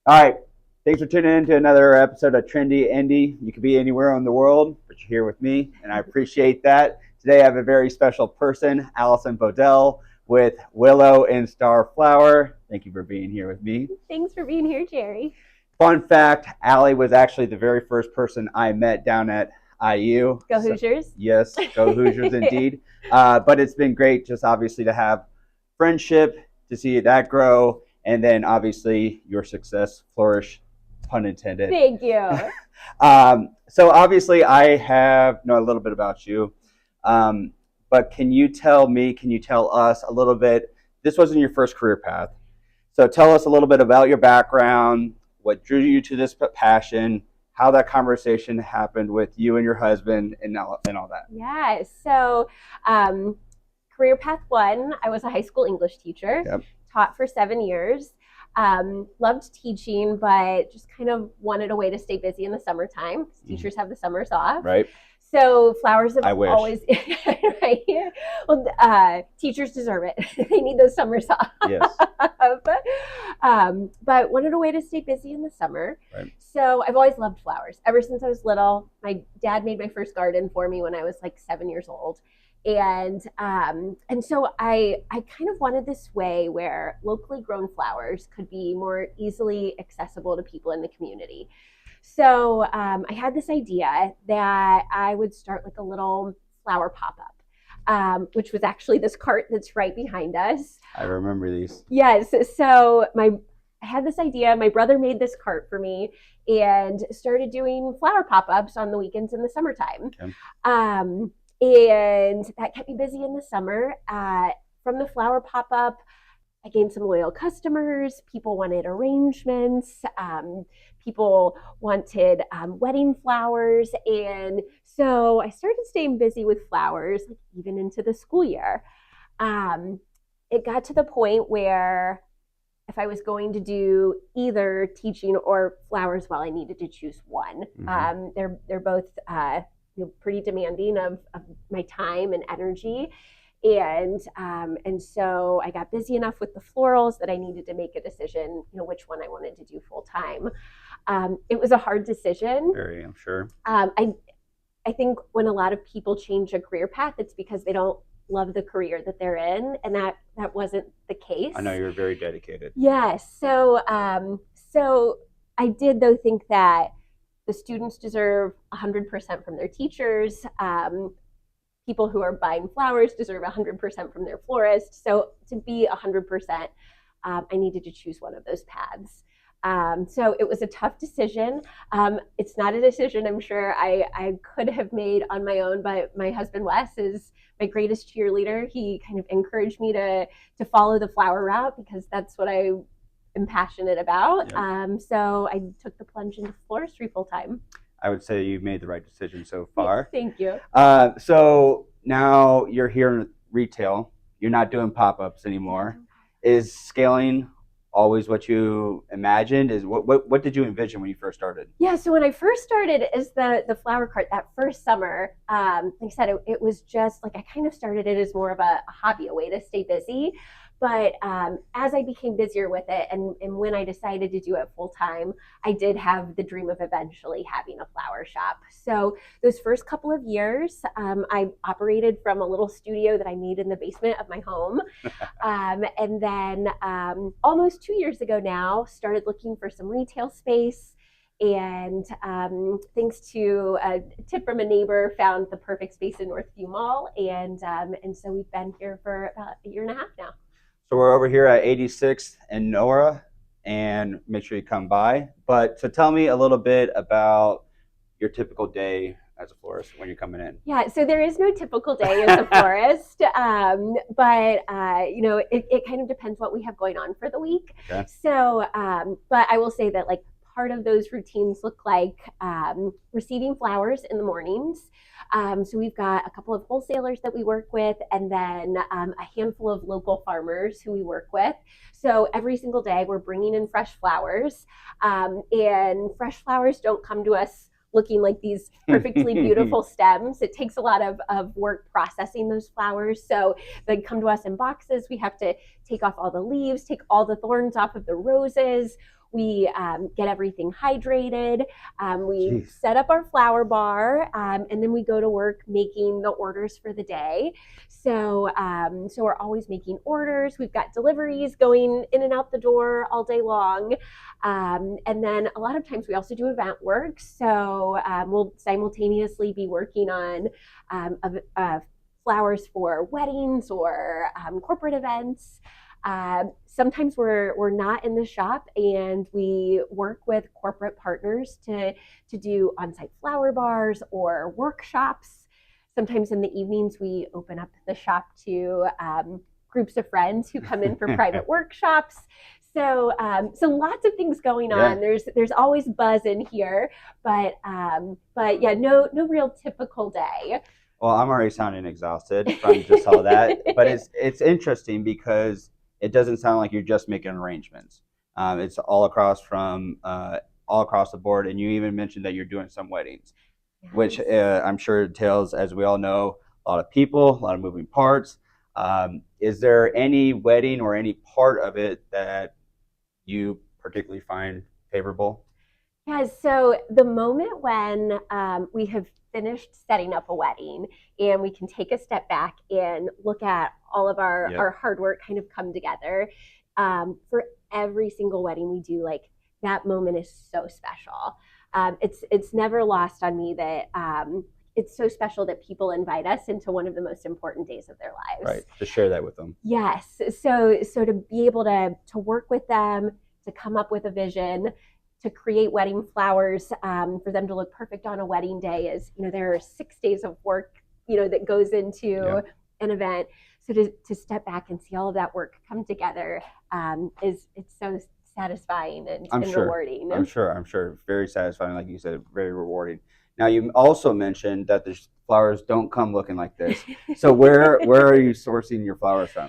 All right. Thanks for tuning in to another episode of Trendy Indy. You could be anywhere in the world, but you're here with me, and I appreciate that. Today I have a very special person, Allison Bodell with Willow and Star Flower. Thank you for being here with me. Thanks for being here, Jerry. Fun fact, Allie was actually the very first person I met down at IU. Go Hoosiers. Yes, go Hoosiers indeed. But it's been great just obviously to have friendship, to see that grow, and then obviously your success flourish, pun intended. Thank you. So obviously I know a little bit about you, but can you tell us a little bit, this wasn't your first career path, so tell us a little bit about your background, what drew you to this passion, how that conversation happened with you and your husband and all that. Yeah, so career path one, I was a high school English teacher. Yep. Taught for 7 years. Loved teaching, but just kind of wanted a way to stay busy in the summertime. Teachers have the summers off. Right. So flowers have always right. Well, teachers deserve it. They need those summers off. Yes. But wanted a way to stay busy in the summer. Right. So I've always loved flowers ever since I was little. My dad made my first garden for me when I was like 7 years old. And so I kind of wanted this way where locally grown flowers could be more easily accessible to people in the community. So I had this idea that I would start like a little flower pop-up, which was actually this cart that's right behind us. I remember these. Yes. So I had this idea. My brother made this cart for me and started doing flower pop-ups on the weekends in the summertime. Okay. And that kept me busy in the summer. From the flower pop-up, I gained some loyal customers. People wanted arrangements. People wanted wedding flowers. And so I started staying busy with flowers, like even into the school year. It got to the point where if I was going to do either teaching or flowers, well, I needed to choose one. Mm-hmm. They're both pretty demanding of my time and energy. And so I got busy enough with the florals that I needed to make a decision, which one I wanted to do full time. It was a hard decision. Very, I'm sure. I think when a lot of people change a career path, it's because they don't love the career that they're in, and that wasn't the case. I know you were very dedicated. Yes. So I did though think that the students deserve 100% from their teachers. People who are buying flowers deserve 100% from their florist. So to be 100%, I needed to choose one of those paths. So it was a tough decision. It's not a decision I'm sure I could have made on my own, but my husband Wes is my greatest cheerleader. He kind of encouraged me to follow the flower route because that's what I am passionate about. Yep. So I took the plunge into floristry full time. I would say you made the right decision so far. Thank you. So now you're here in retail. You're not doing pop-ups anymore. Is scaling always what you imagined? What did you envision when you first started? Yeah, so when I first started as the flower cart that first summer, like I said, it was just like I kind of started it as more of a hobby, a way to stay busy. But as I became busier with it and when I decided to do it full time, I did have the dream of eventually having a flower shop. So those first couple of years, I operated from a little studio that I made in the basement of my home. And then almost 2 years ago now, started looking for some retail space. And thanks to a tip from a neighbor, found the perfect space in Northview Mall. And so we've been here for about a year and a half now. So we're over here at 86th and Nora, and make sure you come by. But so tell me a little bit about your typical day as a florist when you're coming in. Yeah, so there is no typical day as a florist, but it kind of depends what we have going on for the week. Okay. So, but I will say that like part of those routines look like receiving flowers in the mornings. So we've got a couple of wholesalers that we work with, and then a handful of local farmers who we work with. So every single day we're bringing in fresh flowers, and fresh flowers don't come to us looking like these perfectly beautiful stems. It takes a lot of work processing those flowers. So they come to us in boxes. We have to take off all the leaves, take all the thorns off of the roses. We get everything hydrated. We Jeez. set up our flower bar, and then we go to work making the orders for the day. So we're always making orders. We've got deliveries going in and out the door all day long. And then a lot of times we also do event work. So we'll simultaneously be working on flowers for weddings or corporate events. Sometimes we're not in the shop, and we work with corporate partners to do on-site flower bars or workshops. Sometimes in the evenings we open up the shop to groups of friends who come in for private workshops. So lots of things going on. There's always buzz in here, but yeah, no real typical day. Well, I'm already sounding exhausted from just all that, but it's interesting because it doesn't sound like you're just making arrangements. It's all across the board, and you even mentioned that you're doing some weddings, yes, which I'm sure entails, as we all know, a lot of people, a lot of moving parts. Is there any wedding or any part of it that you particularly find favorable? Yeah, so the moment when we have finished setting up a wedding and we can take a step back and look at all of our hard work kind of come together, for every single wedding we do, like that moment is so special. It's never lost on me that it's so special that people invite us into one of the most important days of their lives. Right, to share that with them. Yes, so to be able to work with them, to come up with a vision, to create wedding flowers for them to look perfect on a wedding day is, there are 6 days of work, that goes into an event. So to step back and see all of that work come together it's so satisfying and rewarding. I'm sure. Very satisfying, like you said, very rewarding. Now, you also mentioned that the flowers don't come looking like this. So where are you sourcing your flowers from?